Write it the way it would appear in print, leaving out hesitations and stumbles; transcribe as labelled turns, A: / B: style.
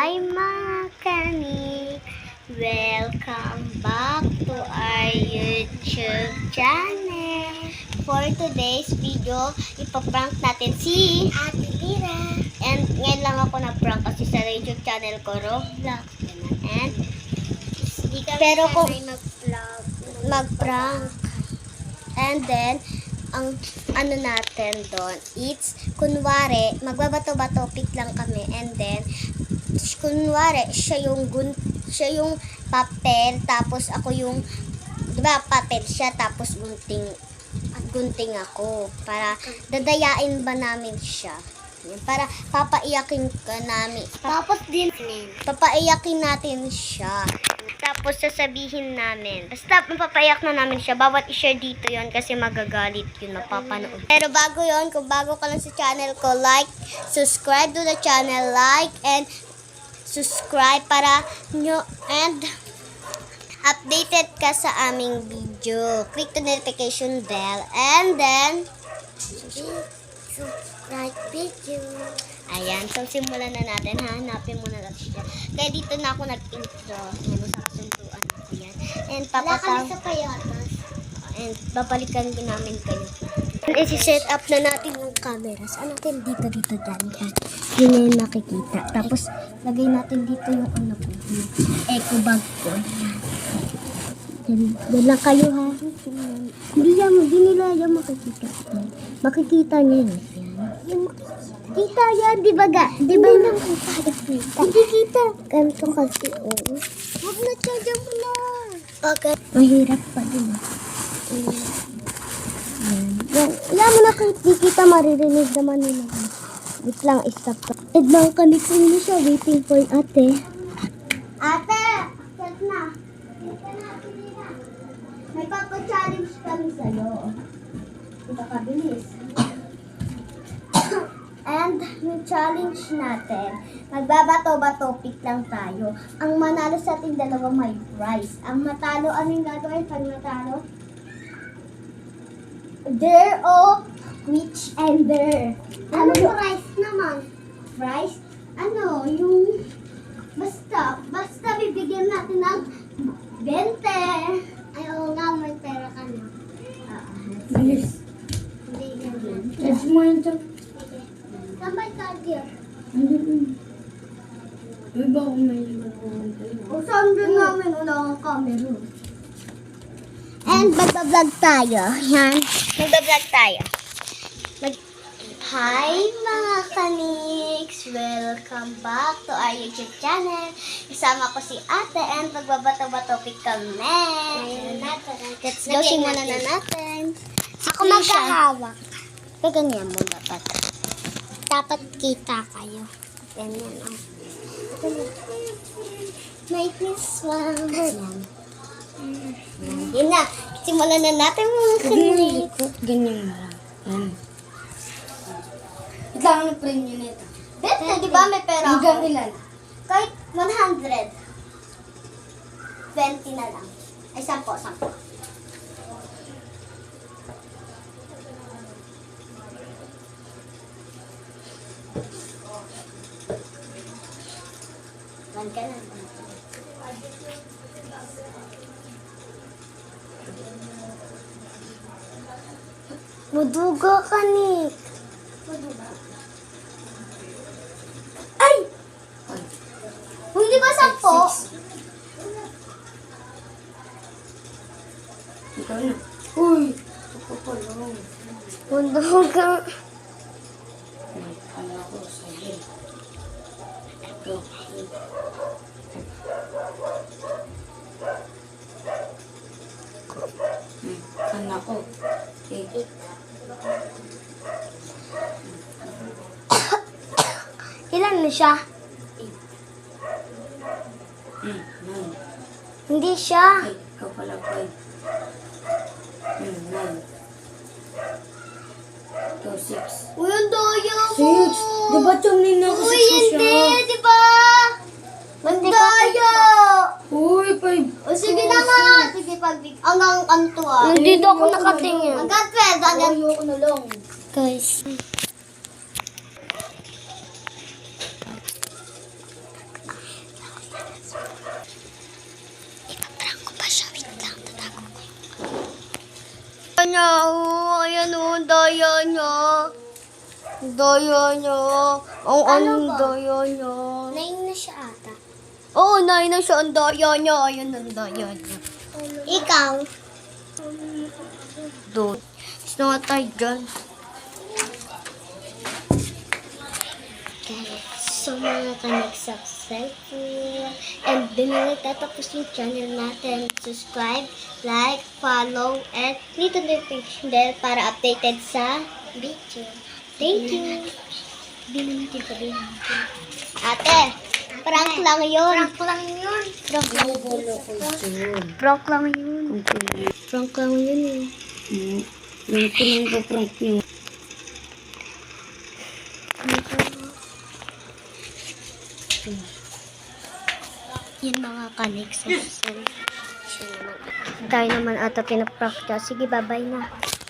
A: Hi mga kanik! Welcome back to our YouTube channel. For today's video, ipaprank natin si Ate Lira. And ngayon lang ako na-prank kasi sa YouTube channel ko, Roblox. And pero kung mag-prank. And then, ang ano natin doon, it's, kunwari, magbabato-bato pick lang kami, and then, kunwari, siya yung papel, tapos ako yung, diba, papel siya, tapos gunting ako, para dadayain ba namin siya. Para papaiyakin ka namin. Tapos din, papaiyakin natin siya. Tapos sasabihin namin. Basta mapapaiyak na namin siya. Bawat i-share dito yon kasi magagalit yun, mapapanood. Pero bago yon, kung bago ka lang sa channel ko, subscribe to the channel, and subscribe para nyo, and updated ka sa aming video. Click the notification bell, and then subscribe video. Ayan, so simulan na natin. Hanapin muna natin siya. Kaya dito na ako nag-intro. Ano sa kasunduan ako yan. And and babalikan din namin kayo. And isi-set up na natin yung camera. Saan natin dito dyan. Yun na yung nakikita. Tapos lagay natin dito yung ano ko. Yung eco bag ko. Yan lang kayo ha. Hindi nila yan makikita. Makikita niya yun. Yung kita yan, di ba ga? Di ba lang kita? Hindi kita. Ganito kasi, oh. Huwag na siya, mo na. Okay. Mahirap pa din. Yan mo na di kita maririnig naman nila. Wait lang, stop ka. Edlang kaniksin mo siya, waiting for ate. Ate! Set na. May papa-challenge kami sa'yo. Ito kabilis. And yung challenge natin, magbabato-bato pick lang tayo. Ang manalo sa ating dalawa may prize. Ang matalo, ano yung gagawin pag matalo? There o which and there. Ano prize naman? Prize? Ano? Yung basta bibigyan natin ng 20. Ay, oo nga, may pera ka na. Yes. Hindi ganyan. Yes, mo yun siya. Sambay target.
B: Ay ba kung may magkuhan kayo?
A: O saan din namin wala ang camera. And magbablog tayo. Yan. Magbablog tayo. Hi mga kaniks! Welcome back to our YouTube channel. Isama ko si ate and magbabato-bato pick kami. Let's go, simulan na natin. Ako magkahawak. Pero ganyan mo dapat. Dapat kita kayo. Ganyan o. Make me smile. Yan. Yun na. Simulan na natin mga kaniks.
B: Ganyan mo lang. Ilang ang premium nito?
A: Bete, di ba may pera ako?
B: Hanggang ilan?
A: Kahit 100. 20 na lang. Ay, 10. One ka lang. Muduga ka, Nick. Muduga? Ay! Hindi ba 10?
B: Ikaw na. Uy! Ito pa lang.
A: Muduga.
B: Ano ako sa'yo? Ito. Anak ko. Okay.
A: Ilan na siya?
B: 9.
A: Hindi siya.
B: Ay, ikaw pala 5. 9. Ikaw 6.
A: Uy, ang daya mo.
B: 6? Diba tumnin ako 6
A: Uy,
B: na siya?
A: hindi, di ba? Ang daya.
B: Uy, 5.
A: O sige na nga. Sige, hanggang kanto ah.
B: Hindi daw ako nakatingin.
A: Hanggang 12. Hanggang
B: Ayoko na lang.
A: guys. niya. Oh, ayan oh, daya niya. Daya niya. Ang anong daya niya. Nain na siya ata. Oo, nain na siya. Ang daya niya. Ayan ang daya niya. Ikaw? Doon. Gusto nga tayo dyan. So mga ka-successful and di na nagtatapos yung channel natin. Subscribe, like, follow, and click the notification bell para updated sa video. Thank you. Di na natin sabihin. Ate, prank lang yun. Prank lang yun. Prank lang yun. Prank lang yun. Prank lang yun eh.
B: Yung pinag-prank niyo.
A: Yan mga kanik sa tayo naman ata pinaprank niya. Sige, bye-bye na.